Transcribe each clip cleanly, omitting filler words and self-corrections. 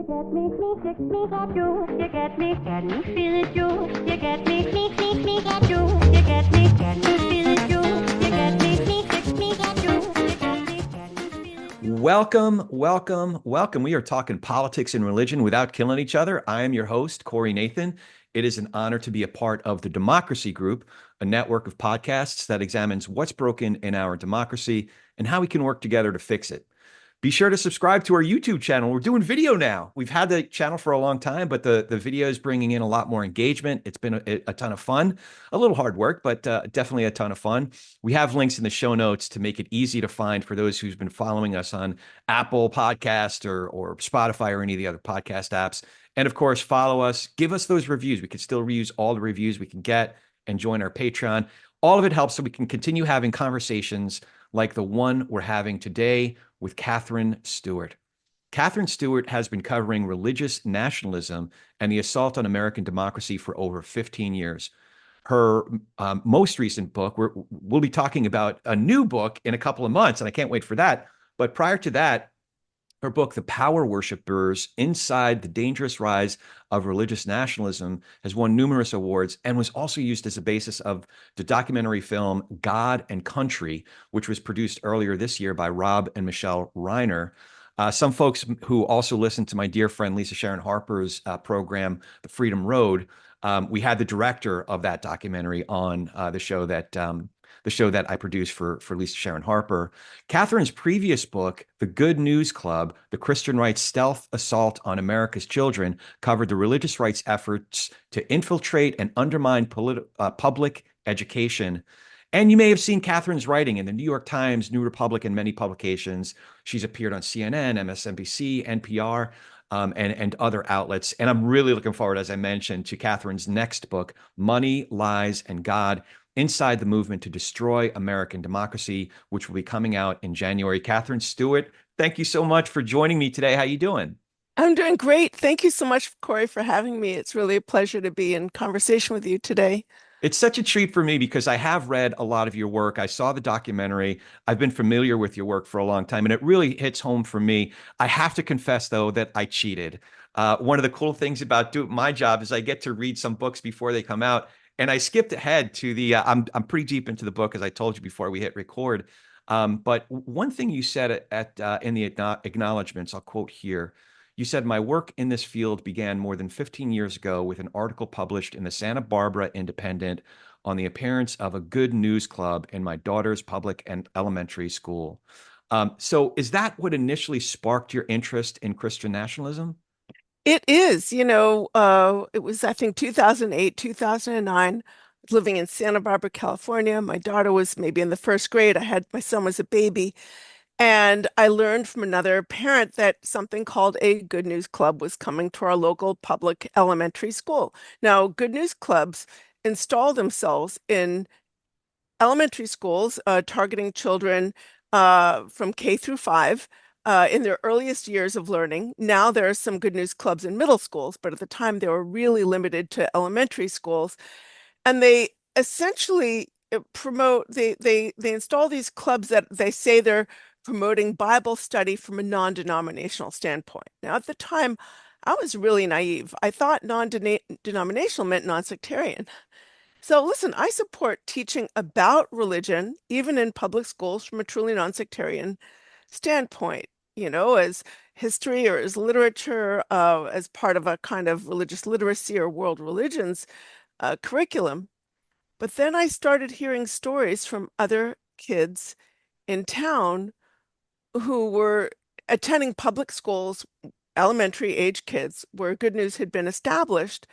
Welcome, welcome, welcome. We are talking politics and religion without killing each other. I am your host, Corey Nathan. It is an honor to be a part of the Democracy Group, a network of podcasts that examines what's broken in our democracy and how we can work together to fix it. Be sure to subscribe to our YouTube channel. We're doing video now. We've had the channel for a long time, but the video is bringing in a lot more engagement. It's been a ton of fun, a little hard work, but definitely a ton of fun. We have links in the show notes to make it easy to find for those who's been following us on Apple Podcast or Spotify or any of the other podcast apps. And of course, follow us, give us those reviews. We can still reuse all the reviews we can get and join our Patreon. All of it helps so we can continue having conversations like the one we're having today with Katherine Stewart. Katherine Stewart has been covering religious nationalism and the assault on American democracy for over 15 years. Her most recent book, we'll be talking about a new book in a couple of months, and I can't wait for that. But prior to that, her book, The Power Worshippers, Inside the Dangerous Rise of Religious Nationalism, has won numerous awards and was also used as a basis of the documentary film God and Country, which was produced earlier this year by Rob and Michelle Reiner. Some folks who also listen to my dear friend Lisa Sharon Harper's program, The Freedom Road, we had the director of that documentary on the show that I produced for Lisa Sharon Harper. Katherine's previous book, The Good News Club, The Christian Right's Stealth Assault on America's Children, covered the religious right's efforts to infiltrate and undermine public education. And you may have seen Katherine's writing in the New York Times, New Republic, and many publications. She's appeared on CNN, MSNBC, NPR, and other outlets. And I'm really looking forward, as I mentioned, to Katherine's next book, Money, Lies, and God, Inside the Movement to Destroy American Democracy, which will be coming out in January. Katherine Stewart, thank you so much for joining me today. How you doing? I'm doing great. Thank you so much, Corey, for having me. It's really a pleasure to be in conversation with you today. It's such a treat for me because I have read a lot of your work. I saw the documentary. I've been familiar with your work for a long time, and it really hits home for me. I have to confess, though, that I cheated. One of the cool things about my job is I get to read some books before they come out. And I skipped ahead to the, I'm pretty deep into the book, as I told you before we hit record. But one thing you said in the acknowledgments, I'll quote here. You said, my work in this field began more than 15 years ago with an article published in the Santa Barbara Independent on the appearance of a good news club in my daughter's public and elementary school. So is that what initially sparked your interest in Christian nationalism? It is, it was, I think, 2008, 2009, living in Santa Barbara, California. My daughter was maybe in the first grade. My son was a baby. And I learned from another parent that something called a Good News Club was coming to our local public elementary school. Now, Good News Clubs install themselves in elementary schools, targeting children from K through 5. In their earliest years of learning. Now there are some Good News Clubs in middle schools, but at the time they were really limited to elementary schools. And they essentially they install these clubs that they say they're promoting Bible study from a non-denominational standpoint. Now, at the time, I was really naive. I thought non-denominational meant non-sectarian. So listen, I support teaching about religion, even in public schools, from a truly non-sectarian standpoint, as history or as literature, as part of a kind of religious literacy or world religions curriculum. But then I started hearing stories from other kids in town who were attending public schools, elementary age kids, where Good News had been established.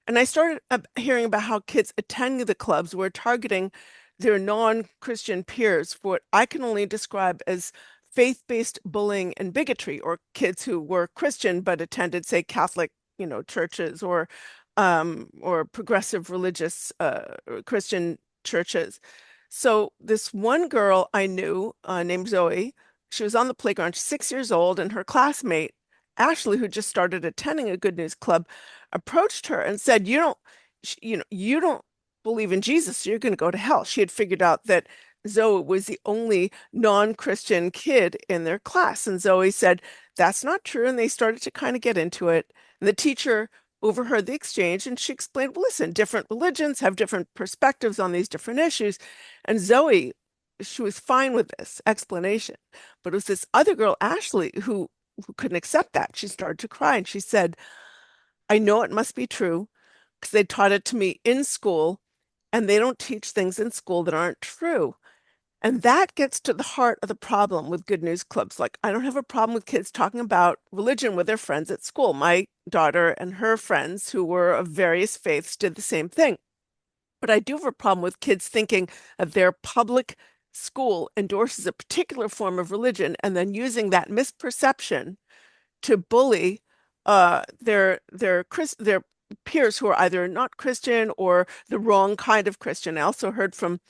And I started hearing about how kids attending the clubs were targeting their non-Christian peers for what I can only describe as faith-based bullying and bigotry, or kids who were Christian but attended, say, Catholic, churches or progressive religious Christian churches. So this one girl I knew named Zoe, she was on the playground, she's 6 years old, and her classmate, Ashley, who just started attending a Good News Club, approached her and said, you don't believe in Jesus, so you're going to go to hell. She had figured out that Zoe was the only non-Christian kid in their class. And Zoe said, that's not true. And they started to kind of get into it. And the teacher overheard the exchange and she explained, well, listen, different religions have different perspectives on these different issues. And Zoe, she was fine with this explanation. But it was this other girl, Ashley, who couldn't accept that. She started to cry and she said, I know it must be true because they taught it to me in school and they don't teach things in school that aren't true. And that gets to the heart of the problem with good news clubs. Like, I don't have a problem with kids talking about religion with their friends at school. My daughter and her friends, who were of various faiths, did the same thing. But I do have a problem with kids thinking that their public school endorses a particular form of religion and then using that misperception to bully their peers who are either not Christian or the wrong kind of Christian. I also heard from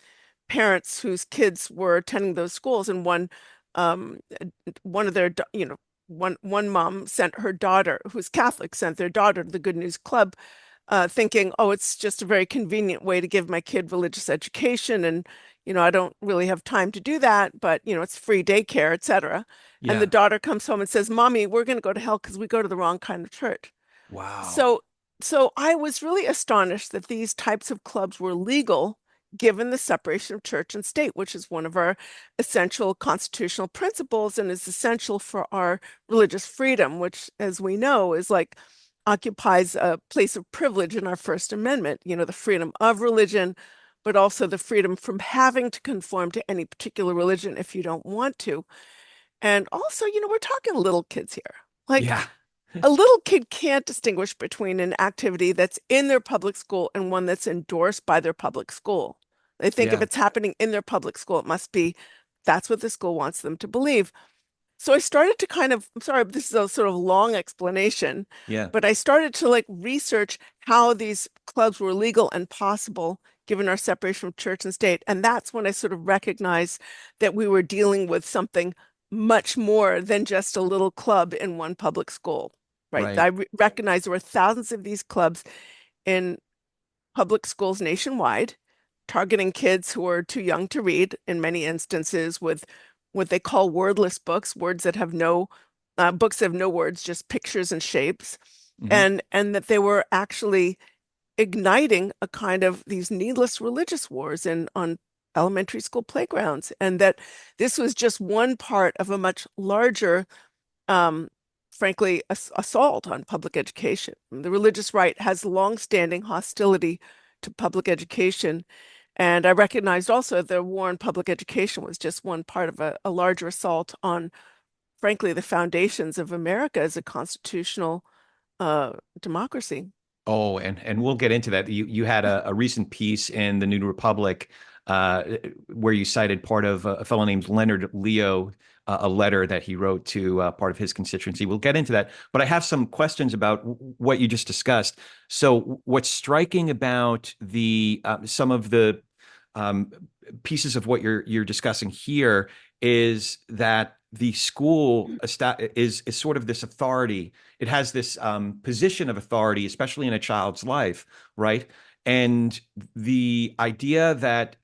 parents whose kids were attending those schools, and um, one of their, one mom sent her daughter, who's Catholic, sent their daughter to the Good News Club, thinking, oh, it's just a very convenient way to give my kid religious education, and I don't really have time to do that, but it's free daycare, etc. And the Yeah. daughter comes home and says, "Mommy, we're going to go to hell because we go to the wrong kind of church." Wow. So, so I was really astonished that these types of clubs were legal given the separation of church and state, which is one of our essential constitutional principles and is essential for our religious freedom, which, as we know, is like occupies a place of privilege in our First Amendment, the freedom of religion, but also the freedom from having to conform to any particular religion if you don't want to. And also, we're talking little kids here. Like, Yeah. a little kid can't distinguish between an activity that's in their public school and one that's endorsed by their public school. They think if Yeah. it's happening in their public school, it must be that's what the school wants them to believe. So I started to kind of, I'm sorry, this is a sort of long explanation, Yeah. but I started to like research how these clubs were legal and possible given our separation of church and state. And that's when I sort of recognized that we were dealing with something much more than just a little club in one public school, right? Right. I recognized there were thousands of these clubs in public schools nationwide, targeting kids who are too young to read in many instances with what they call wordless books, words that have no books that have no words, just pictures and shapes, Hmm. and that they were actually igniting a kind of these needless religious wars in on elementary school playgrounds, and that this was just one part of a much larger um, frankly, assault on public education. The religious right has longstanding hostility to public education. And I recognized also the war on public education was just one part of a larger assault on, frankly, the foundations of America as a constitutional uh, democracy. Oh, and we'll get into that. You had a recent piece in the New Republic uh, where you cited part of a fellow named Leonard Leo, a letter that he wrote to part of his constituency. We'll get into that, but I have some questions about what you just discussed. So, what's striking about the some of the um, pieces of what you're discussing here is that the school is sort of this authority. It has this position of authority, especially in a child's life, right? And the idea that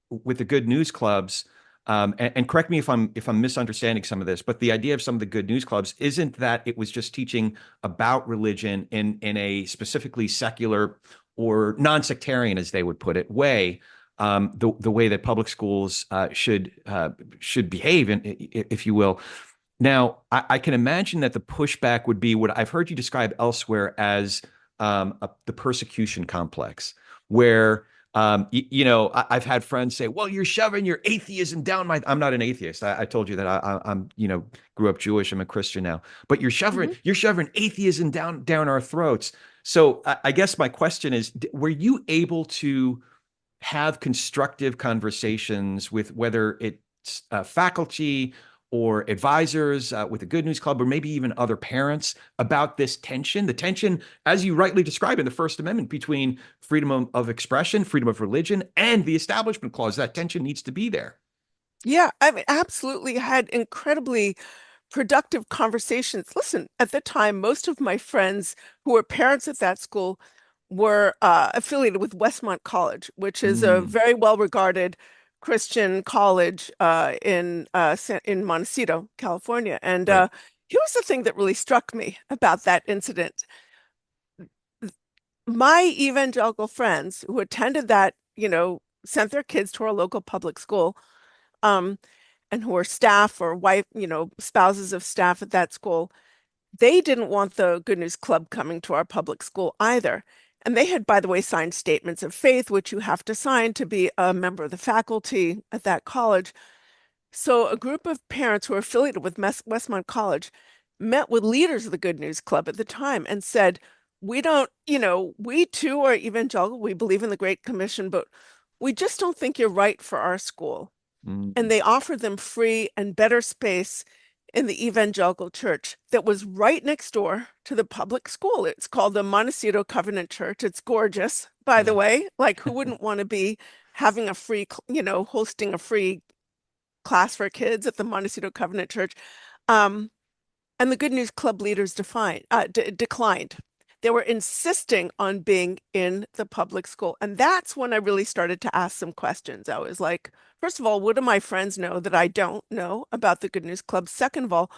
with the good news clubs, and correct me if I'm misunderstanding some of this, but the idea of some of the good news clubs isn't that it was just teaching about religion in a specifically secular or non-sectarian, as they would put it, way, the way that public schools should behave, if you will. Now, I can imagine that the pushback would be what I've heard you describe elsewhere as the persecution complex, where I've had friends say, "Well, you're shoving your atheism down my." I'm not an atheist. I told you that I'm grew up Jewish. I'm a Christian now, but Mhm. you're shoving atheism down our throats. So I guess my question is, were you able to have constructive conversations with whether it's faculty or advisors with the Good News Club, or maybe even other parents about this tension, the tension, as you rightly describe in the First Amendment, between freedom of expression, freedom of religion, and the Establishment Clause. That tension needs to be there. Yeah, I mean, absolutely had incredibly productive conversations. Listen, at the time, most of my friends who were parents at that school were affiliated with Westmont College, which is a Mm, very well regarded Christian college in Montecito, California. And Right. here's the thing that really struck me about that incident. My evangelical friends who attended that, sent their kids to our local public school, um, and who are staff or wife, spouses of staff at that school, they didn't want the Good News Club coming to our public school either. And they had, by the way, signed statements of faith, which you have to sign to be a member of the faculty at that college. So a group of parents who are affiliated with Westmont College met with leaders of the Good News Club at the time and said, we don't, we too are evangelical. We believe in the Great Commission, but we just don't think you're right for our school. And Mm, they offered them free and better space in the evangelical church that was right next door to the public school. It's called the Montecito Covenant Church. It's gorgeous, by the yeah. way. Like, who wouldn't want to be having a free, hosting a free class for kids at the Montecito Covenant Church? Um, and the Good News Club leaders declined. They were insisting on being in the public school. And that's when I really started to ask some questions. I was like, first of all, what do my friends know that I don't know about the Good News Club? Second of all,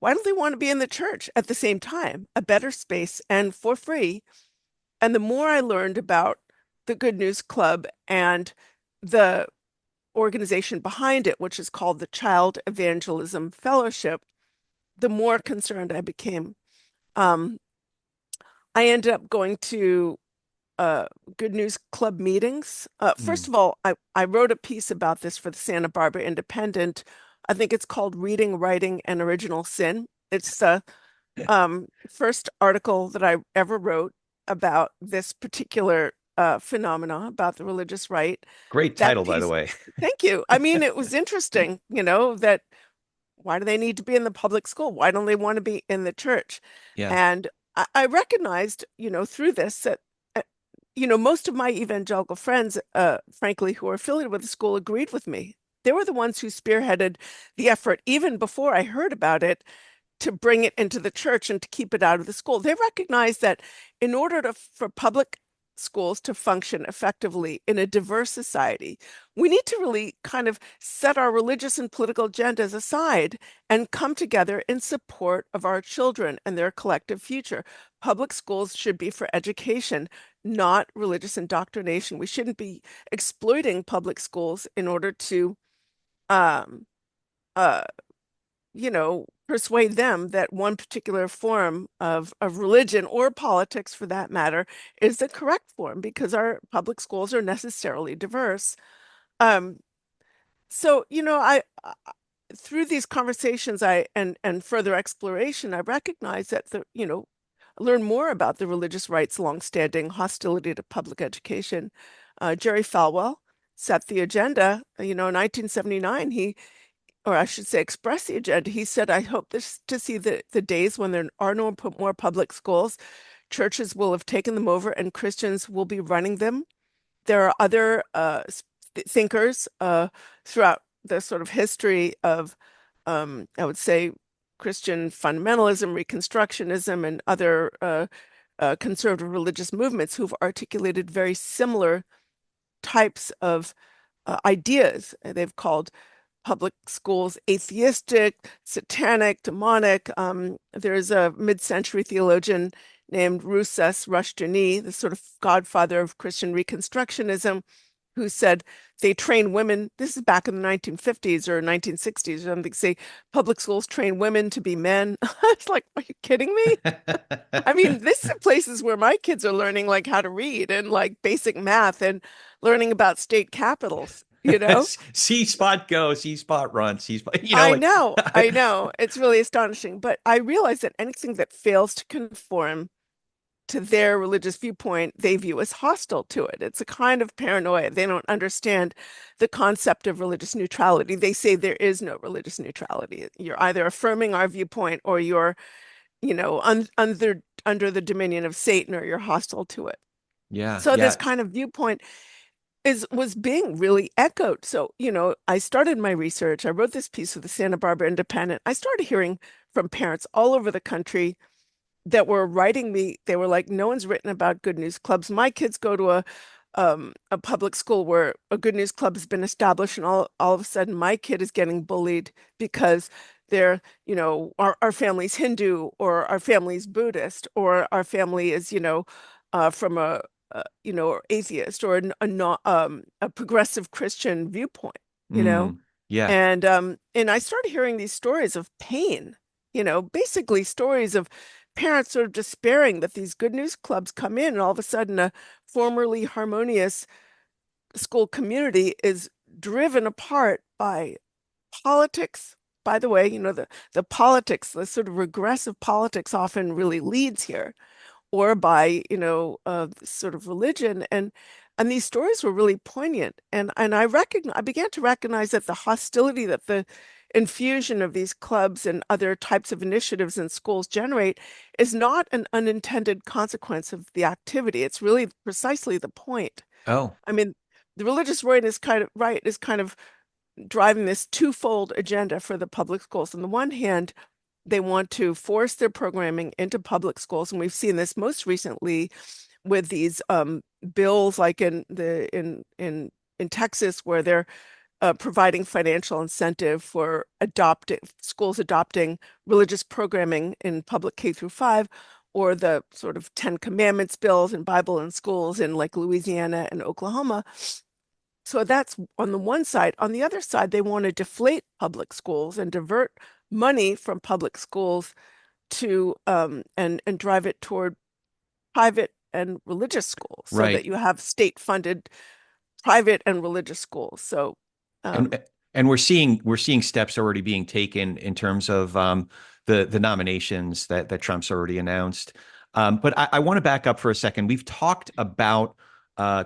why don't they want to be in the church at the same time, a better space and for free? And the more I learned about the Good News Club and the organization behind it, which is called the Child Evangelism Fellowship, the more concerned I became. Um, I ended up going to Good News Club meetings. First Mm. of all, I wrote a piece about this for the Santa Barbara Independent. I think it's called Reading, Writing, and Original Sin. It's the first article that I ever wrote about this particular phenomena, about the religious right. Great That title, by the piece, way. thank you. I mean, it was interesting, that why do they need to be in the public school? Why don't they want to be in the church? Yeah. And I recognized, through this that, uh, most of my evangelical friends, frankly, who are affiliated with the school agreed with me. They were the ones who spearheaded the effort, even before I heard about it, to bring it into the church and to keep it out of the school. They recognize that in order for public schools to function effectively in a diverse society, we need to really kind of set our religious and political agendas aside and come together in support of our children and their collective future. Public schools should be for education, not religious indoctrination. We shouldn't be exploiting public schools in order to um, uh, persuade them that one particular form of religion or politics for that matter is the correct form because our public schools are necessarily diverse. Um, so, through these conversations and further exploration, I recognize that learn more about the religious right's longstanding hostility to public education. Jerry Falwell set the agenda, in 1979. Or I should say, express the agenda. He said, I hope this to see the days when there are no more public schools. Churches will have taken them over and Christians will be running them. There are other thinkers throughout the sort of history of, I would say, Christian fundamentalism, Reconstructionism, and other conservative religious movements who've articulated very similar types of ideas. They've called public schools atheistic, satanic, demonic. There's a mid-century theologian named Rousas Rushdoony, the sort of godfather of Christian Reconstructionism, who said they train women. This is back in the 1950s or 1960s or something. Say public schools train women to be men. It's like, are you kidding me? I mean, this is places where my kids are learning like how to read and like basic math and learning about state capitals, C spot go, C spot run, C spot, I like know, I know. It's really astonishing. But I realize that anything that fails to conform to their religious viewpoint, they view as hostile to it. It's a kind of paranoia. They don't understand the concept of religious neutrality. They say there is no religious neutrality. You're either affirming our viewpoint or you're, under the dominion of Satan or you're hostile to it. yeah, So this yeah. kind of viewpoint was being really echoed. So, I started my research. I wrote this piece for the Santa Barbara Independent. I started hearing from parents all over the country that were writing me. They were like, no one's written about good news clubs. My kids go to a public school where a Good News Club has been established, and all of a sudden my kid is getting bullied because they're, our family's Hindu, or our family's Buddhist, or our family is, from or atheist, or a progressive Christian viewpoint, you know. Yeah. And I started hearing these stories of pain, basically stories of parents sort of despairing that these Good News Clubs come in, and all of a sudden a formerly harmonious school community is driven apart by politics. By the way, the politics, the sort of regressive politics often really leads here, or by, sort of religion. And these stories were really poignant. And I began to recognize that the hostility that the infusion of these clubs and other types of initiatives in schools generate is not an unintended consequence of the activity. It's really precisely the point. Oh, I mean, the religious right is kind of driving this twofold agenda for the public schools. On the one hand, they want to force their programming into public schools, and we've seen this most recently with these bills, like in Texas, where they're providing financial incentive for schools adopting religious programming in public K through 5, or the sort of Ten Commandments bills and Bible in schools in like Louisiana and Oklahoma. So that's on the one side. On the other side, they want to deflate public schools and divert money from public schools to and drive it toward private and religious schools, so that right. you have state-funded private and religious schools. So um, And we're seeing steps already being taken in terms of the nominations that Trump's already announced. But I want to back up for a second. We've talked about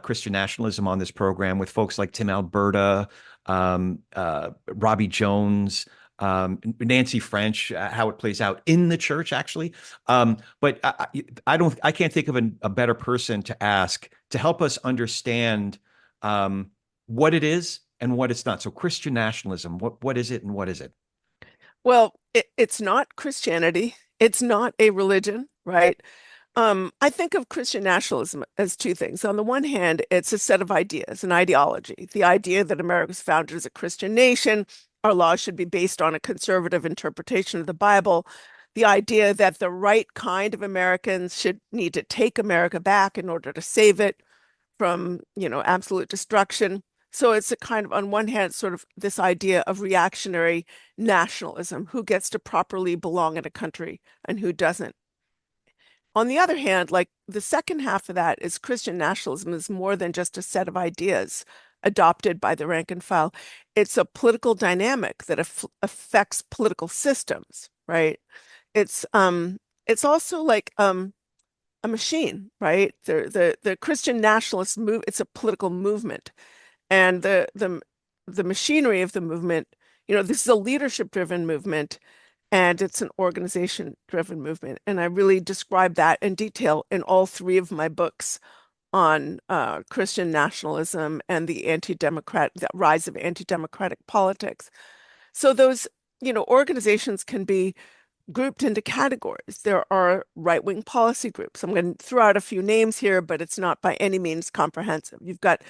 Christian nationalism on this program with folks like Tim Alberta, Robbie Jones, Nancy French, how it plays out in the church, actually. But I can't think of a better person to ask to help us understand what it is and what it's not. So Christian nationalism, what is it and what is it? well, it's not Christianity. It's not a religion, right? I think of Christian nationalism as two things. On the one hand, it's a set of ideas, an ideology. The idea that America was founded as a Christian nation, our laws should be based on a conservative interpretation of the Bible. The idea that the right kind of Americans should need to take America back in order to save it from, absolute destruction. So it's a kind of, on one hand, sort of this idea of reactionary nationalism, who gets to properly belong in a country and who doesn't. On the other hand, like the second half of that is Christian nationalism is more than just a set of ideas adopted by the rank and file. It's a political dynamic that affects political systems, right? It's also like a machine, right? The Christian nationalist move, it's a political movement. And the machinery of the movement, this is a leadership driven movement, and it's an organization driven movement. And I really describe that in detail in all three of my books on Christian nationalism and the rise of anti-democratic politics. So those, organizations can be grouped into categories. There are right-wing policy groups. I'm going to throw out a few names here, but it's not by any means comprehensive. You've got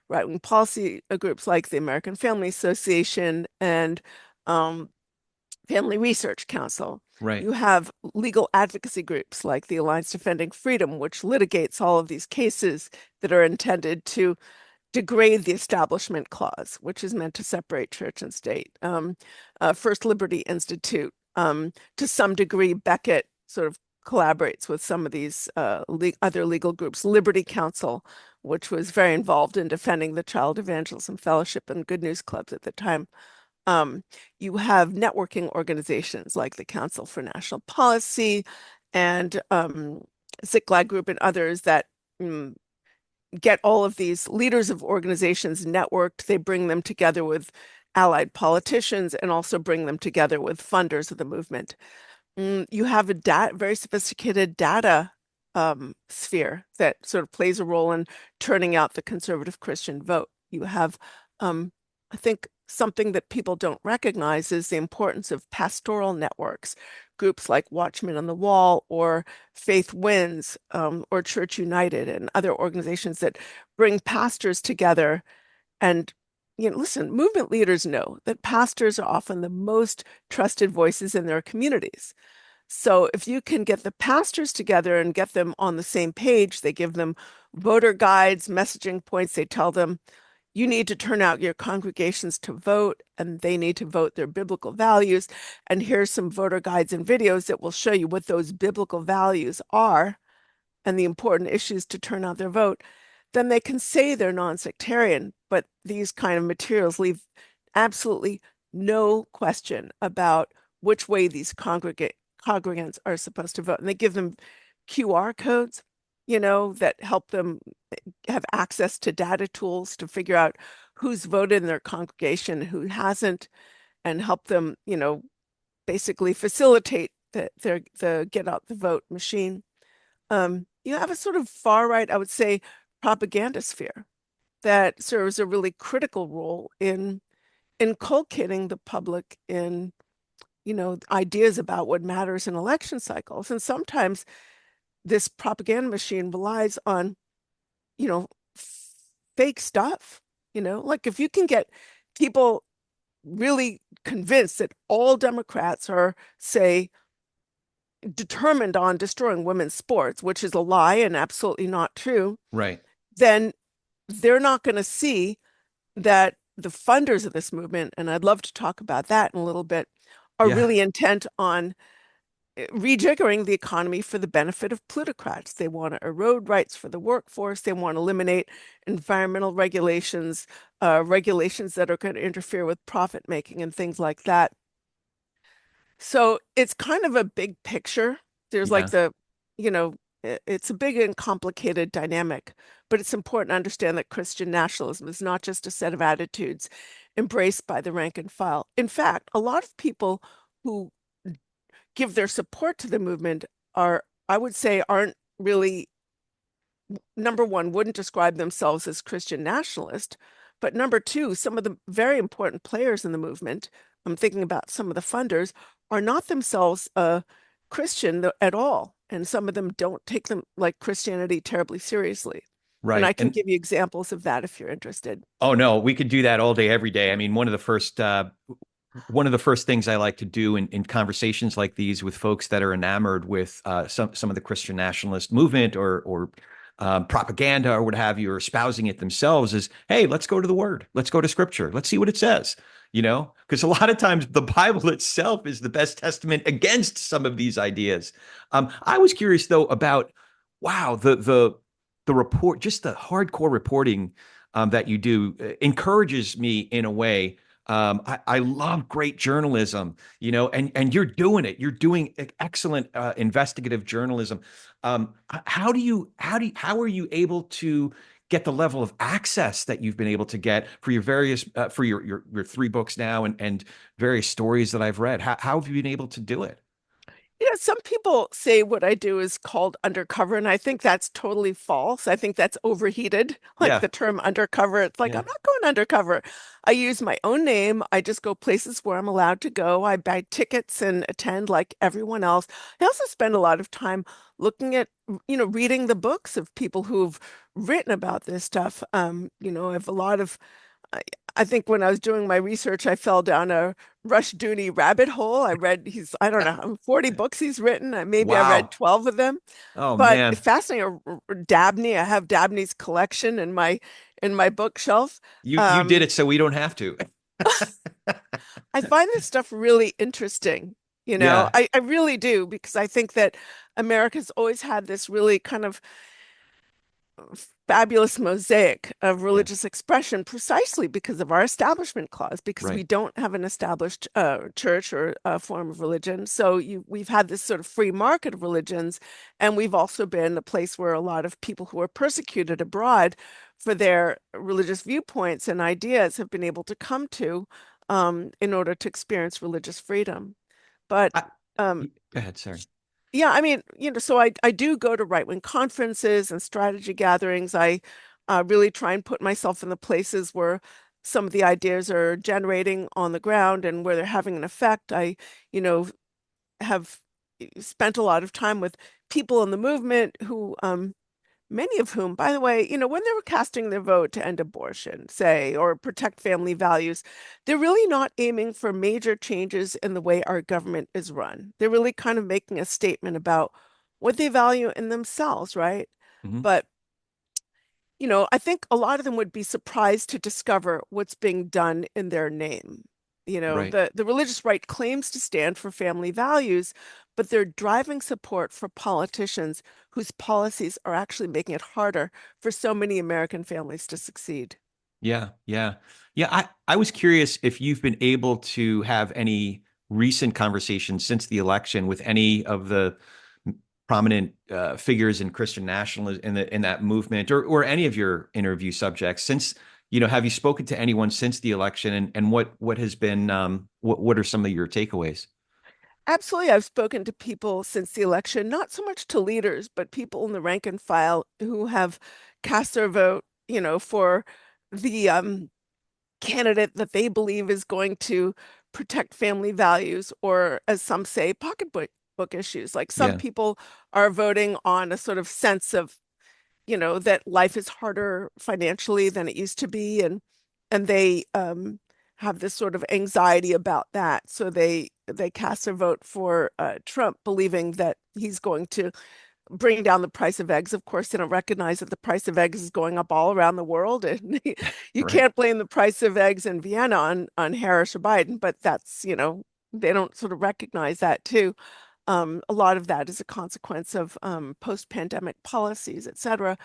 right-wing policy groups like the American Family Association and Family Research Council. Right. You have legal advocacy groups like the Alliance Defending Freedom, which litigates all of these cases that are intended to degrade the Establishment Clause, which is meant to separate church and state. First Liberty Institute, to some degree, Beckett sort of collaborates with some of these other legal groups. Liberty Council, which was very involved in defending the Child Evangelism Fellowship and Good News Clubs at the time. You have networking organizations like the Council for National Policy and Ziklag Group and others that get all of these leaders of organizations networked. They bring them together with allied politicians and also bring them together with funders of the movement. You have a very sophisticated data sphere that sort of plays a role in turning out the conservative Christian vote. You have, I think, something that people don't recognize is the importance of pastoral networks, groups like Watchmen on the Wall or Faith Wins, or Church United and other organizations that bring pastors together. And, listen, movement leaders know that pastors are often the most trusted voices in their communities. So if you can get the pastors together and get them on the same page, they give them voter guides, messaging points, they tell them, you need to turn out your congregations to vote, and they need to vote their biblical values. And here's some voter guides and videos that will show you what those biblical values are and the important issues to turn out their vote. Then they can say they're non-sectarian, but these kind of materials leave absolutely no question about which way these congregants are supposed to vote. And they give them QR codes, that help them have access to data tools to figure out who's voted in their congregation, who hasn't, and help them, basically facilitate the get out the vote machine. You have a sort of far right, I would say, propaganda sphere that serves a really critical role in inculcating the public in, ideas about what matters in election cycles. And sometimes this propaganda machine relies on, you know, fake stuff, like if you can get people really convinced that all Democrats are, say, determined on destroying women's sports, which is a lie and absolutely not true, Right. then they're not going to see that the funders of this movement, and I'd love to talk about that in a little bit, are Yeah. really intent on rejiggering the economy for the benefit of plutocrats. They want to erode rights for the workforce. They want to eliminate environmental regulations, regulations that are going to interfere with profit making and things like that. So it's kind of a big picture. There's like Yeah. it's a big and complicated dynamic, but it's important to understand that Christian nationalism is not just a set of attitudes embraced by the rank and file. In fact, a lot of people who give their support to the movement are, I would say, aren't really, number one, wouldn't describe themselves as Christian nationalist, but number two, some of the very important players in the movement, I'm thinking about some of the funders, are not themselves Christian at all. And some of them don't take them like Christianity terribly seriously. And I Right. can And give you examples of that if you're interested. oh no, we could do that all day, every day. I mean, one of the first things I like to do in conversations like these with folks that are enamored with some of the Christian nationalist movement or propaganda or what have you, or espousing it themselves is, hey, let's go to the Word, let's go to Scripture, let's see what it says. Because a lot of times the Bible itself is the best testament against some of these ideas. I was curious though about, wow, the report, just the hardcore reporting that you do encourages me in a way. I love great journalism, and you're doing it. You're doing excellent investigative journalism. How are you able to get the level of access that you've been able to get for your various for your three books now and various stories that I've read? How have you been able to do it? Some people say what I do is called undercover, and I think that's totally false. I think that's overheated, like Yeah, the term undercover. It's like, yeah. I'm not going undercover. I use my own name. I just go places where I'm allowed to go. I buy tickets and attend like everyone else. I also spend a lot of time looking at, reading the books of people who've written about this stuff. I have a lot of I, I think when I was doing my research, I fell down a Rushdoony rabbit hole. I don't know, 40 books he's written. Maybe I read Wow. 12 of them, Oh but man. fascinating. Dabney, I have Dabney's collection in my bookshelf. You did Um, it so we don't have to. I find this stuff really interesting. Yeah, I really do because I think that America's always had this really kind of fabulous mosaic of yeah, religious expression precisely because of our establishment clause, because we right. don't have an established church or a form of religion. So we've had this sort of free market of religions, and we've also been a place where a lot of people who are persecuted abroad for their religious viewpoints and ideas have been able to come to in order to experience religious freedom. But I, um, Go ahead, sorry. yeah, I mean, so I do go to right-wing conferences and strategy gatherings. I really try and put myself in the places where some of the ideas are generating on the ground and where they're having an effect. I, you know, have spent a lot of time with people in the movement who many of whom, by the way, when they were casting their vote to end abortion, say, or protect family values, they're really not aiming for major changes in the way our government is run. They're really kind of making a statement about what they value in themselves, right? Mhm. But, I think a lot of them would be surprised to discover what's being done in their name. Right. The religious right claims to stand for family values, but they're driving support for politicians whose policies are actually making it harder for so many American families to succeed. Yeah, yeah. Yeah, I was curious if you've been able to have any recent conversations since the election with any of the prominent figures in Christian nationalism in that movement, or any of your interview subjects since, have you spoken to anyone since the election, and what has been what are some of your takeaways? Absolutely. I've spoken to people since the election, not so much to leaders, but people in the rank and file who have cast their vote, for the candidate that they believe is going to protect family values, or as some say, pocketbook issues. Like some Yeah, people are voting on a sort of sense of, that life is harder financially than it used to be, and they have this sort of anxiety about that. So they cast a vote for Trump, believing that he's going to bring down the price of eggs. Of course, they don't recognize that the price of eggs is going up all around the world, and you right. can't blame the price of eggs in Vienna on Harris or Biden. But that's, they don't sort of recognize that too. A lot of that is a consequence of post-pandemic policies, et cetera.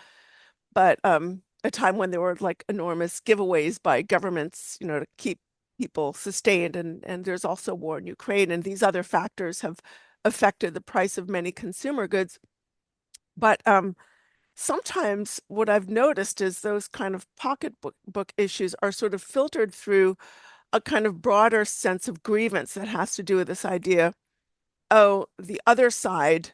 But a time when there were like enormous giveaways by governments, to keep people sustained, and there's also war in Ukraine, and these other factors have affected the price of many consumer goods. But sometimes what I've noticed is those kind of pocketbook issues are sort of filtered through a kind of broader sense of grievance that has to do with this idea, oh, the other side,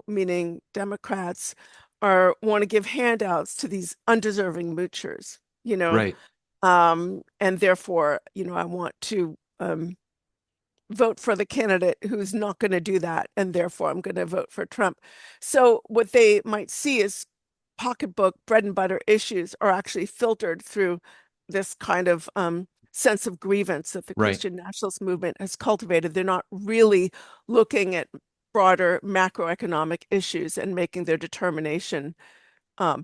meaning Democrats, are want to give handouts to these undeserving moochers, Right. and therefore, I want to vote for the candidate who's not going to do that, and therefore I'm going to vote for Trump. So what they might see is pocketbook bread and butter issues are actually filtered through this kind of sense of grievance that the Right. Christian nationalist movement has cultivated. They're not really looking at broader macroeconomic issues and making their determination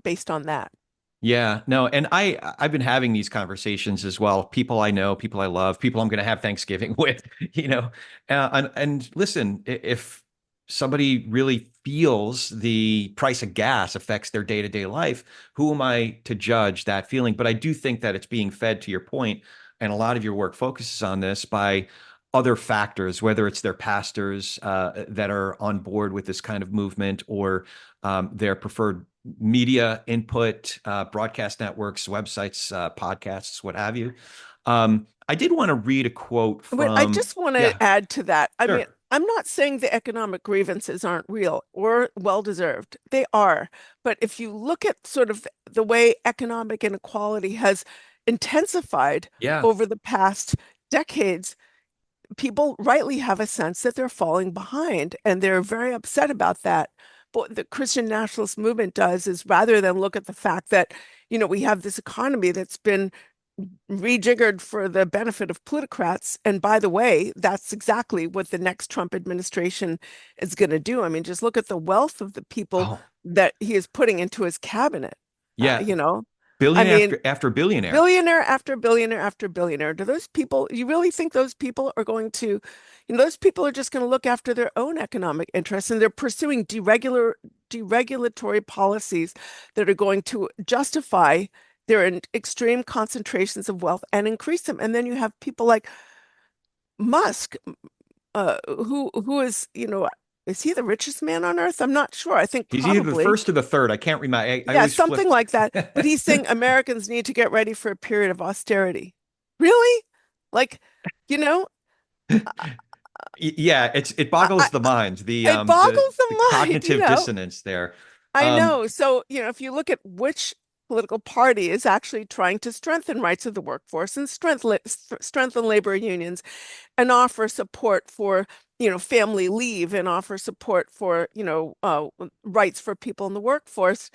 based on that. Yeah, no, and I've been having these conversations as well. People I know, people I love, people I'm going to have Thanksgiving with, and listen, if somebody really feels the price of gas affects their day-to-day life, who am I to judge that feeling? But I do think that it's being fed, to your point, and a lot of your work focuses on this by other factors, whether it's their pastors that are on board with this kind of movement, or their preferred media input, broadcast networks, websites, podcasts, what have you. I did want to read a quote But I from, just want to yeah, add to that. I mean, sure. I'm not saying the economic grievances aren't real or well deserved. They are. But if you look at sort of the way economic inequality has intensified Yeah. over the past decades, people rightly have a sense that they're falling behind, and they're very upset about that. But what the Christian nationalist movement does is, rather than look at the fact that, we have this economy that's been rejiggered for the benefit of plutocrats. And by the way, that's exactly what the next Trump administration is going to do. I mean, just look at the wealth of the people Oh, that he is putting into his cabinet. Uh, yeah. you know, I Billionaire mean, after billionaire. billionaire after billionaire after billionaire. Do those people, you really think those people are going to, those people are just going to look after their own economic interests, and they're pursuing deregulatory policies that are going to justify their extreme concentrations of wealth and increase them. And then you have people like Musk, who is, is he the richest man on earth? I'm not sure. I think He's either the probably. first or the third. I can't remember. I Yeah, always something flip. like that. But he's saying Americans need to get ready for a period of austerity. Really? Like, you know, Yeah, it I, boggles I, the mind, the it um the boggles the the mind, cognitive dissonance there. I Um, know. So, if you look at which political party is actually trying to strengthen rights of the workforce and strengthen labor unions and offer support for family leave and offer support for, rights for people in the workforce.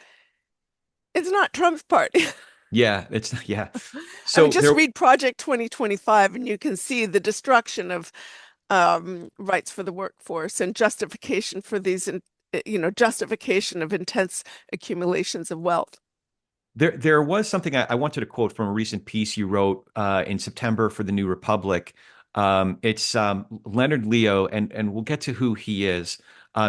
It's not Trump's party. Yeah, it's yeah. I mean, So just there read Project 2025 and you can see the destruction of rights for the workforce and justification for these, justification of intense accumulations of wealth. there was something I wanted to quote from a recent piece you wrote in September for the New Republic. It's Leonard Leo, and we'll get to who he is.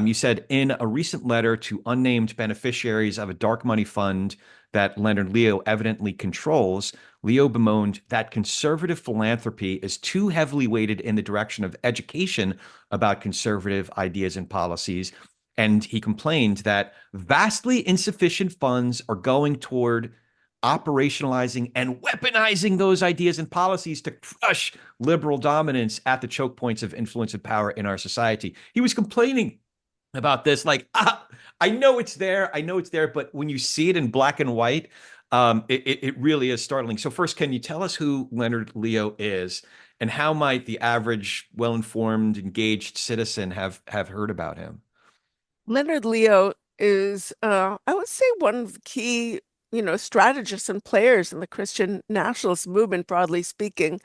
You said in a recent letter to unnamed beneficiaries of a dark money fund that Leonard Leo evidently controls, Leo bemoaned that conservative philanthropy is too heavily weighted in the direction of education about conservative ideas and policies. And he complained that vastly insufficient funds are going toward operationalizing and weaponizing those ideas and policies to crush liberal dominance at the choke points of influence and power in our society. He was complaining about this, like, I know it's there, but when you see it in black and white, it really is startling. So first, can you tell us who Leonard Leo is, and how might the average, well-informed, engaged citizen have heard about him? Leonard Leo is, I would say, one of the key, strategists and players in the Christian nationalist movement, broadly speaking.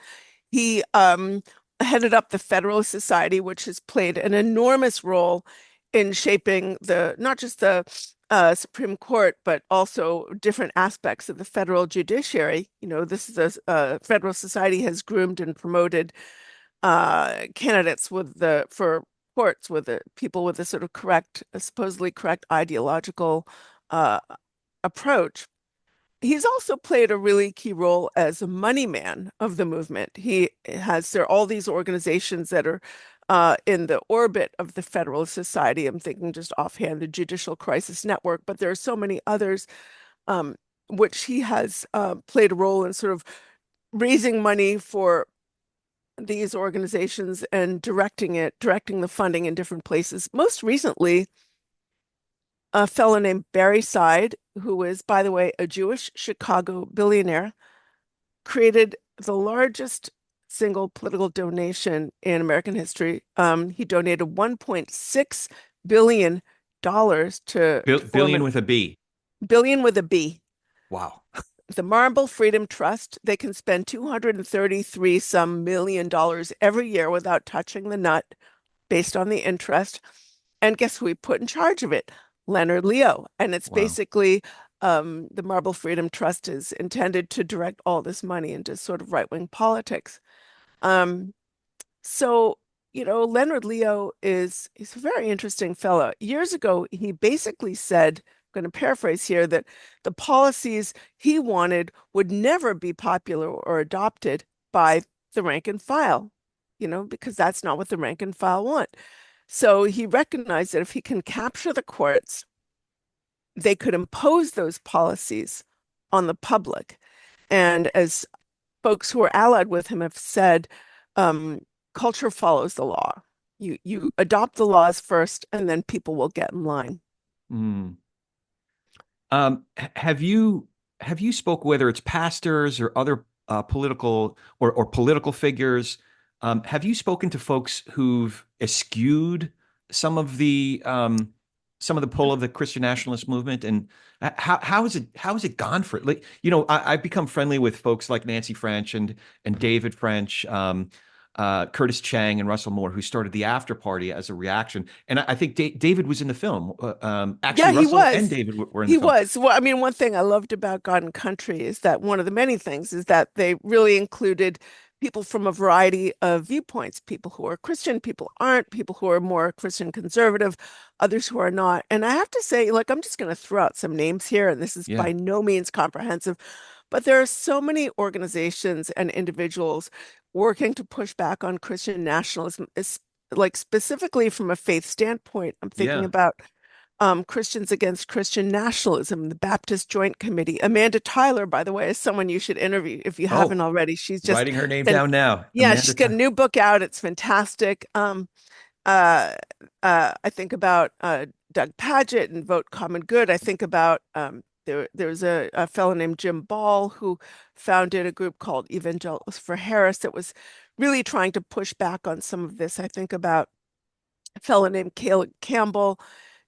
He headed up the Federalist Society, which has played an enormous role in shaping not just the Supreme Court, but also different aspects of the federal judiciary. This is a Federal Society has groomed and promoted candidates for courts with the people with a sort of supposedly correct ideological uh, approach. He's also played a really key role as a money man of the movement. There are all these organizations that are in the orbit of the Federalist Society. I'm thinking just offhand, the Judicial Crisis Network, but there are so many others, um, which he has played a role in sort of raising money for these organizations and directing the funding in different places. Most recently, a fellow named Barry Side, who is, by the way, a Jewish Chicago billionaire, created the largest single political donation in American history. He donated $1.6 billion to form Billion an with a B. billion with a B. Wow. The Marble Freedom Trust, they can spend 233 some $1 million every year without touching the nut based on the interest. And guess who we put in charge of it? Leonard Leo. And it's Wow. basically the Marble Freedom Trust is intended to direct all this money into sort of right-wing politics. Um, so, Leonard Leo he's a very interesting fellow. Years ago, he basically said, I'm going to paraphrase here, that the policies he wanted would never be popular or adopted by the rank and file, because that's not what the rank and file want. So he recognized that if he can capture the courts, they could impose those policies on the public. And as folks who are allied with him have said, culture follows the law. You adopt the laws first, and then people will get in line. Mm. Have you spoke, whether it's pastors or other political or political figures? Have you spoken to folks who've eschewed some of the pull of the Christian nationalist movement, and how has it gone for it? Like, I've become friendly with folks like Nancy French and David French, Curtis Chang and Russell Moore, who started the After Party as a reaction. And I think David was in the film. Actually, Yeah, he Russell and was. David were in the He film. was. Well, I mean, one thing I loved about God and Country is that one of the many things is that they really included people from a variety of viewpoints, people who are Christian, people aren't, people who are more Christian conservative, others who are not. And I have to say, like, I'm just going to throw out some names here, and this is Yeah. by no means comprehensive, but there are so many organizations and individuals working to push back on Christian nationalism, like specifically from a faith standpoint. I'm thinking Yeah. about Christians Against Christian Nationalism, the Baptist Joint Committee. Amanda Tyler, by the way, is someone you should interview if you haven't Oh, already. She's just writing her name been, down now. yeah, Amanda. she's got a new book out. It's fantastic. Uh, I think about Doug Paget and Vote Common Good. I think about there's a fellow named Jim Ball who founded a group called Evangelicals for Harris that was really trying to push back on some of this. I think about fellow named Caleb Campbell,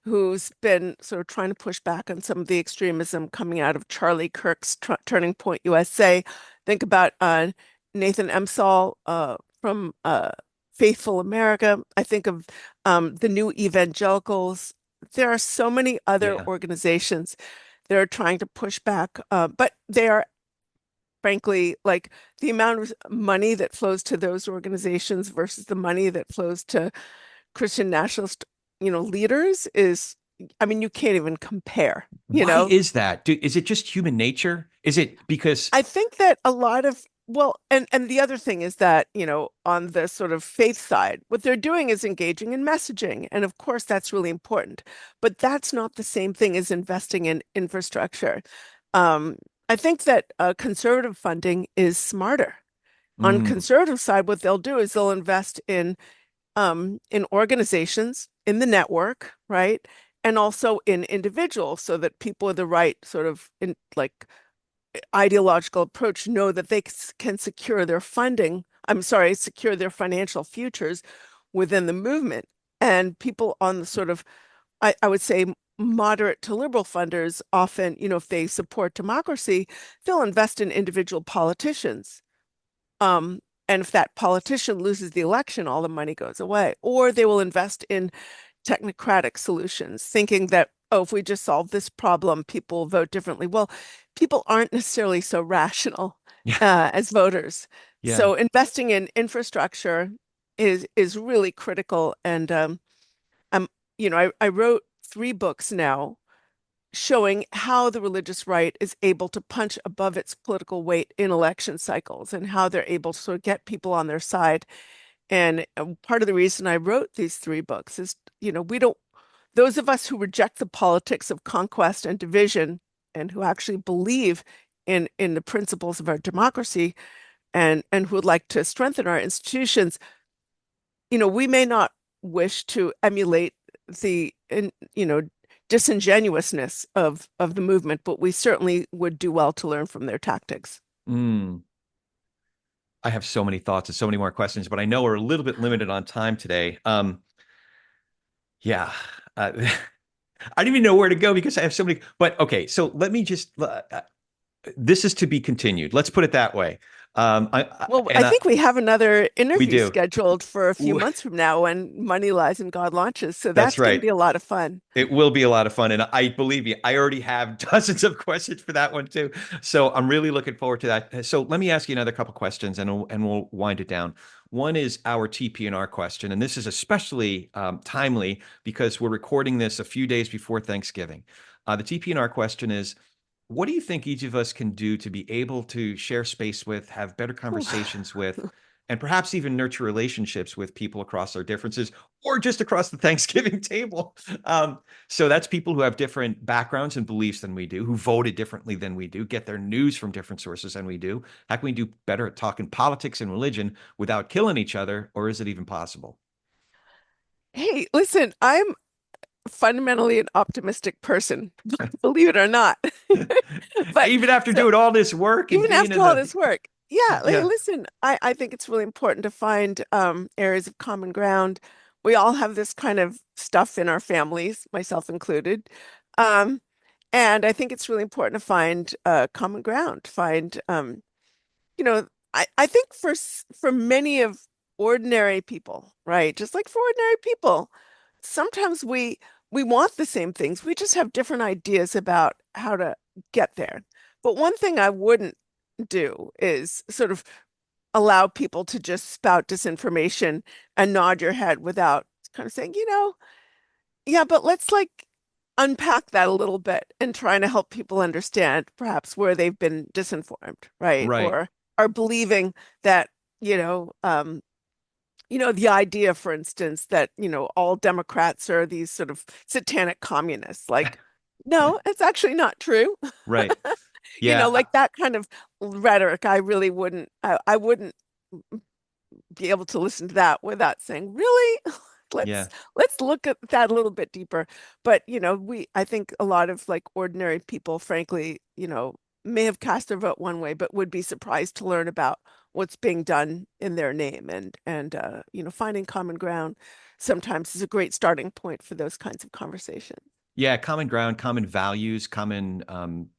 who's been sort of trying to push back on some of the extremism coming out of Charlie Kirk's Turning Point USA. Think about Nathan Emsall from Faithful America. I think of the New Evangelicals. There are so many other Yeah. organizations that are trying to push back, but they are frankly, like the amount of money that flows to those organizations versus the money that flows to Christian nationalist, leaders is, I mean, you can't even compare, you Why know? is that? Is it just human nature? Is it because, I think that a lot of, well, and the other thing is that, on the sort of faith side, what they're doing is engaging in messaging. And of course, that's really important. But that's not the same thing as investing in infrastructure. Um, I think that conservative funding is smarter. On mm, conservative side, what they'll do is they'll invest in organizations, in the network, right? And also in individuals so that people with the right sort of like ideological approach know that they can secure their funding. I'm sorry, secure their financial futures within the movement. And people on the sort of, I would say, moderate to liberal funders often, if they support democracy, they'll invest in individual politicians. Um, and if that politician loses the election, all the money goes away. Or they will invest in technocratic solutions, thinking that, oh, if we just solve this problem, people will vote differently. Well, people aren't necessarily so rational yeah, as voters. yeah. So investing in infrastructure is really critical. And I'm, I wrote 3 books now showing how the religious right is able to punch above its political weight in election cycles and how they're able to sort of get people on their side. And part of the reason I wrote these 3 books is, we don't, those of us who reject the politics of conquest and division and who actually believe in the principles of our democracy and who would like to strengthen our institutions, we may not wish to emulate the, disingenuousness of the movement, but we certainly would do well to learn from their tactics. Mm. I have so many thoughts and so many more questions, but I know we're a little bit limited on time today. Yeah. I don't even know where to go because I have so many. But okay, so let me just. This is to be continued. Let's put it that way. Well, I And think we have another we interview do. scheduled for a few months from now when Money Lies and God launches. So That's that's going to right. be a lot of fun. It will be a lot of fun. And I believe you, I already have dozens of questions for that one too. So I'm really looking forward to that. So let me ask you another couple questions and we'll wind it down. One is our TP&R question. And this is especially timely because we're recording this a few days before Thanksgiving. The TP&R question is, what do you think each of us can do to be able to share space with, have better conversations with, and perhaps even nurture relationships with people across our differences or just across the Thanksgiving table? So that's people who have different backgrounds and beliefs than we do, who voted differently than we do, get their news from different sources than we do. How can we do better at talking politics and religion without killing each other, or is it even possible? Hey, listen, I'm fundamentally an optimistic person, believe it or not. But Even after so doing all this work and even being after in all the, this work, yeah, hey, yeah, listen, I think it's really important to find areas of common ground. We all have this kind of stuff in our families, myself included. Um, and I think it's really important to find common ground, find you know, I think for many of ordinary people, right? Just like for ordinary people, sometimes we want the same things. We just have different ideas about how to get there. But one thing I wouldn't do is sort of allow people to just spout disinformation and nod your head without kind of saying, yeah, but let's like unpack that a little bit and trying to help people understand perhaps where they've been disinformed, right? right. Or are believing that, you know, um, the idea, for instance, that, all Democrats are these sort of satanic communists. Like, no, it's actually not true. Right. Yeah. Like that kind of rhetoric, I really I wouldn't be able to listen to that without saying, really? Yeah. Let's look at that a little bit deeper. But, I think a lot of like ordinary people, frankly, may have cast their vote one way, but would be surprised to learn about what's being done in their name and finding common ground. sometimes is a great starting point for those kinds of conversations. Yeah, common ground, common values, common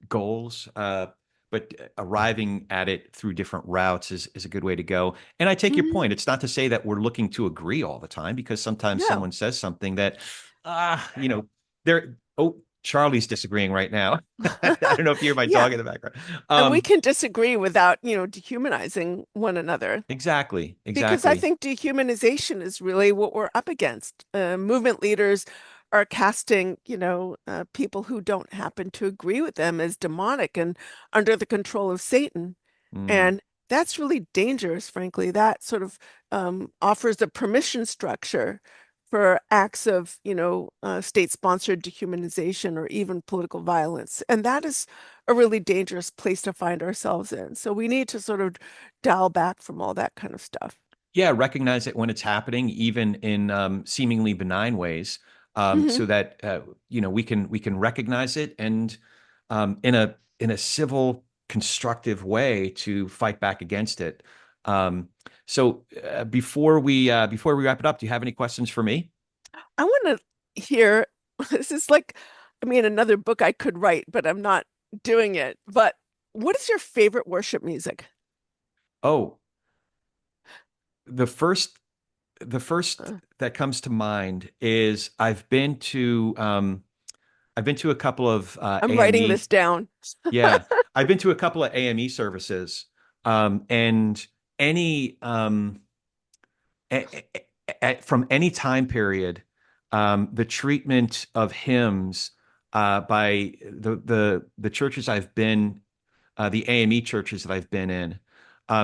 goals, but arriving at it through different routes is a good way to go. And I take your Mhm. point. It's not to say that we're looking to agree all the time, because sometimes No. someone says something that, they're, oh, Charlie's disagreeing right now. I don't know if you hear my Yeah. dog in the background. And we Um, can disagree without, dehumanizing one another. exactly, Because I exactly. think dehumanization is really what we're up against. Movement leaders are casting, people who don't happen to agree with them as demonic and under the control of Satan. Mm. And that's really dangerous, frankly. That sort of offers a permission structure for acts of, state-sponsored dehumanization or even political violence. And that is a really dangerous place to find ourselves in. So we need to sort of dial back from all that kind of stuff. Yeah, recognize it when it's happening, even in seemingly benign ways, Hmm. so that we can recognize it, and in a civil, constructive way to fight back against it. So before we wrap it up, do you have any questions for me? I want to hear, this is like, I mean, another book I could write, but I'm not doing it. But what is your favorite worship music? Oh, the first the first Uh, that comes to mind is I've been to a couple of I'm writing AME. this down. Yeah, I've been to a couple of AME services, and any from any time period, the treatment of hymns by the churches I've been, the AME churches that I've been in.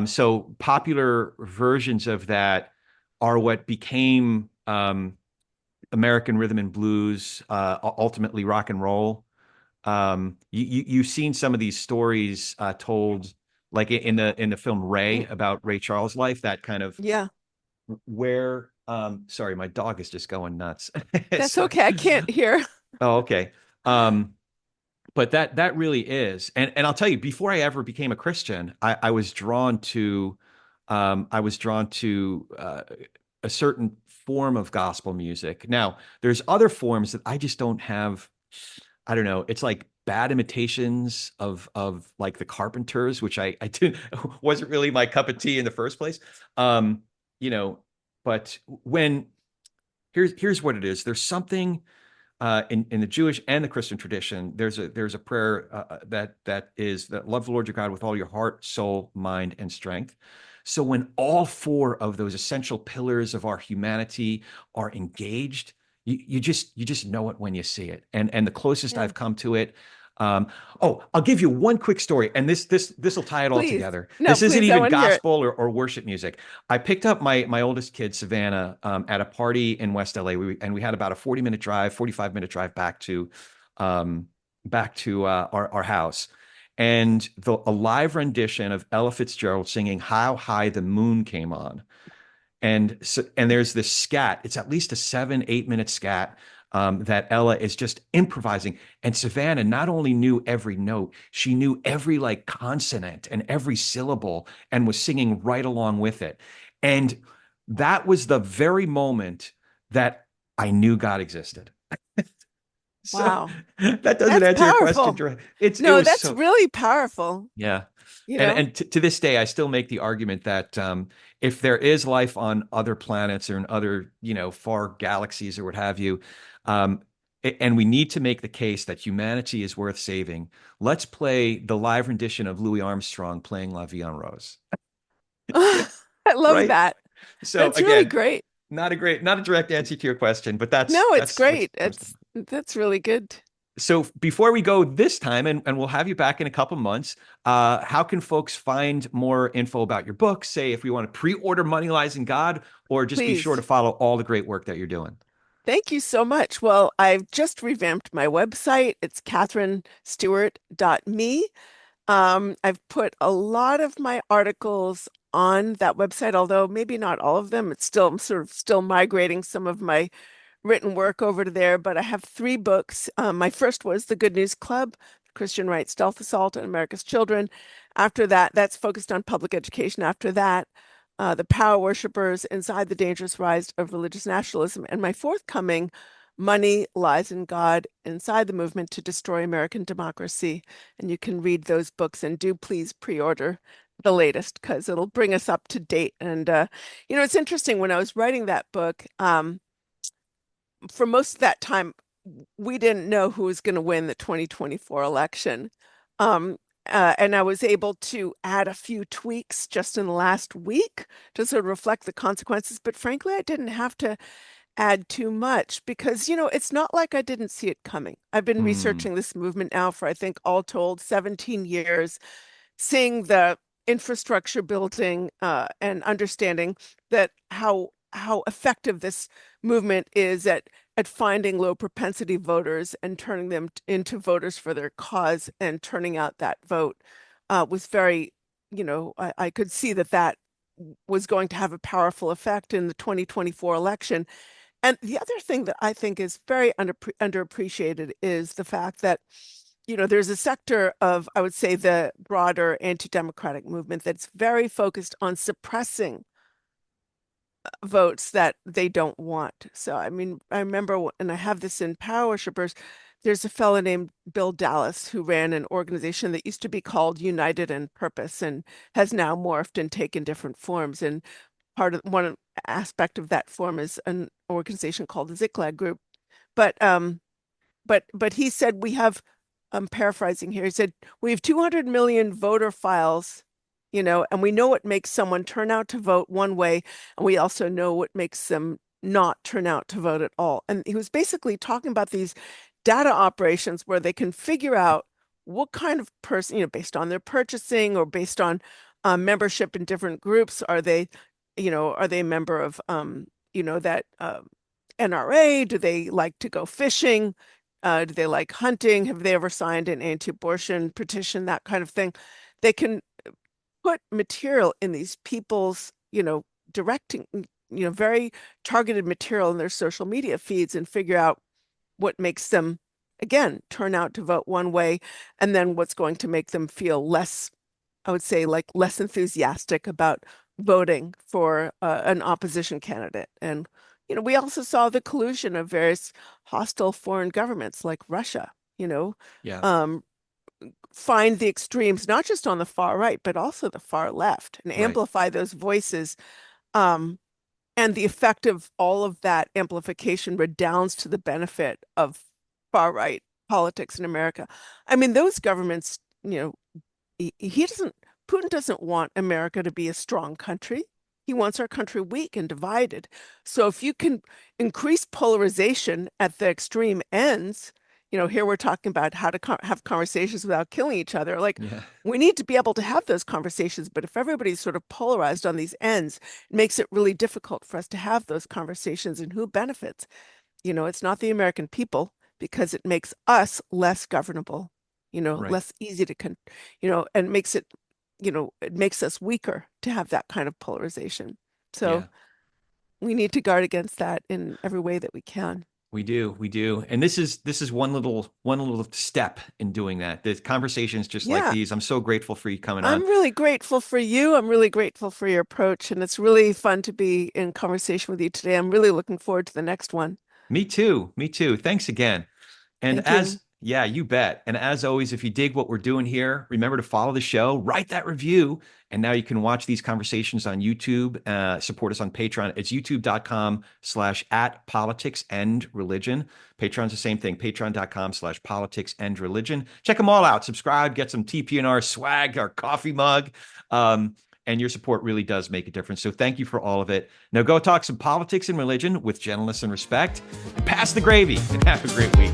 So popular versions of that are what became American rhythm and blues, ultimately rock and roll. You've seen some of these stories told, like in the film Ray, Mm, about Ray Charles' life, that kind of yeah, where sorry, my dog is just going nuts. that's So, okay. I can't hear. oh, okay. Um, but that really is, and I'll tell you, before I ever became a Christian, I was drawn to a certain form of gospel music. Now, there's other forms that I just don't have. I don't know. It's like bad imitations of like the Carpenters, which I didn't wasn't really my cup of tea in the first place. Um, you know, but when here's what it is. There's something in the Jewish and the Christian tradition. There's a prayer that is that love the Lord your God with all your heart, soul, mind, and strength. So when all four of those essential pillars of our humanity are engaged, you just know it when you see it. And the closest Yeah, I've come to it. Um, I'll give you one quick story, and this will tie it all please. together. No, This isn't please. I even want to hear it. gospel or worship music. I picked up my oldest kid, Savannah, at a party in West LA. And we had about a 40-minute drive, 45-minute drive back to our house. And a live rendition of Ella Fitzgerald singing How High the Moon Came On. And there's this scat. It's at least a 7-8 minute scat that Ella is just improvising. And Savannah not only knew every note, she knew every like consonant and every syllable and was singing right along with it. And that was the very moment that I knew God existed. So Wow. that doesn't That's answer your question powerful. directly. It No, was that's so, really powerful. yeah. You And know? and to this day, I still make the argument that if there is life on other planets or in other, far galaxies or what have you, um, and we need to make the case that humanity is worth saving, let's play the live rendition of Louis Armstrong playing La Vie en Rose. I love Right? that. So That's really again, great. not a direct answer to your question, but that's No, it's that's what great. comes to mind. That's really good. So before we go this time, and we'll have you back in a couple months, how can folks find more info about your book? Say if we want to pre-order Money Lies in God, or just be sure to Please. follow all the great work that you're doing. Thank you so much. Well, I've just revamped my website. It's katherinestewart.me. I've put a lot of my articles on that website, although maybe not all of them. I'm sort of still migrating some of my written work over to there, but I have three books. My first was The Good News Club, Christian Right Stealth Assault on America's Children. After that, that's focused on public education. After that, The Power Worshippers Inside the Dangerous Rise of Religious Nationalism, and my forthcoming Money, Lies, and God Inside the Movement to Destroy American Democracy. And you can read those books, and do please pre-order the latest because it'll bring us up to date. And it's interesting when I was writing that book, for most of that time, we didn't know who was going to win the 2024 election. And I was able to add a few tweaks just in the last week to sort of reflect the consequences. But frankly, I didn't have to add too much because, it's not like I didn't see it coming. I've been Hmm. researching this movement now for, I think, all told, 17 years, seeing the infrastructure building and understanding that how effective this movement is at finding low propensity voters and turning them into voters for their cause and turning out that vote was very, I could see that was going to have a powerful effect in the 2024 election. And the other thing that I think is very underappreciated is the fact that, there's a sector of, I would say, the broader anti-democratic movement that's very focused on suppressing votes that they don't want. So, I mean, I remember, and I have this in Power Worshippers, there's a fellow named Bill Dallas who ran an organization that used to be called United in Purpose and has now morphed and taken different forms. And one aspect of that form is an organization called the Ziklag Group. But he said I'm paraphrasing here. He said we have 200 million voter files, and we know what makes someone turn out to vote one way, and we also know what makes them not turn out to vote at all. And he was basically talking about these data operations where they can figure out what kind of person, based on their purchasing or based on membership in different groups, are they a member of that NRA? Do they like to go fishing? Do they like hunting? Have they ever signed an anti-abortion petition? That kind of thing. They can put material in these people's, directing, very targeted material in their social media feeds and figure out what makes them, again, turn out to vote one way, and then what's going to make them feel less, I would say, like less enthusiastic about voting for an opposition candidate. And, we also saw the collusion of various hostile foreign governments like Russia, Yeah. um, find the extremes, not just on the far right, but also the far left, and Right. amplify those voices. Um, and the effect of all of that amplification redounds to the benefit of far right politics in America. I mean, those governments, he doesn't, Putin doesn't want America to be a strong country. He wants our country weak and divided. So if you can increase polarization at the extreme ends, here we're talking about how to have conversations without killing each other. Like, Yeah. we need to be able to have those conversations, but if everybody's sort of polarized on these ends, it makes it really difficult for us to have those conversations. And who benefits? It's not the American people because it makes us less governable, Right. less easy to and it makes us weaker to have that kind of polarization. So Yeah. we need to guard against that in every way that we can. We do, we do. And this is one little step in doing that. The conversations just like Yeah, these. I'm so grateful for you coming I'm on. really grateful for you. I'm really grateful for your approach, and it's really fun to be in conversation with you today. I'm really looking forward to the next one. Me too. Me too. Thanks again. And Thank you. yeah, you bet. And as always, if you dig what we're doing here, remember to follow the show, write that review. And now you can watch these conversations on YouTube, support us on Patreon. It's youtube.com/at politics and religion. Patreon's the same thing, patreon.com/politics and religion. Check them all out. Subscribe, get some TPNR swag, our coffee mug. And your support really does make a difference. So thank you for all of it. Now go talk some politics and religion with gentleness and respect. And pass the gravy and have a great week.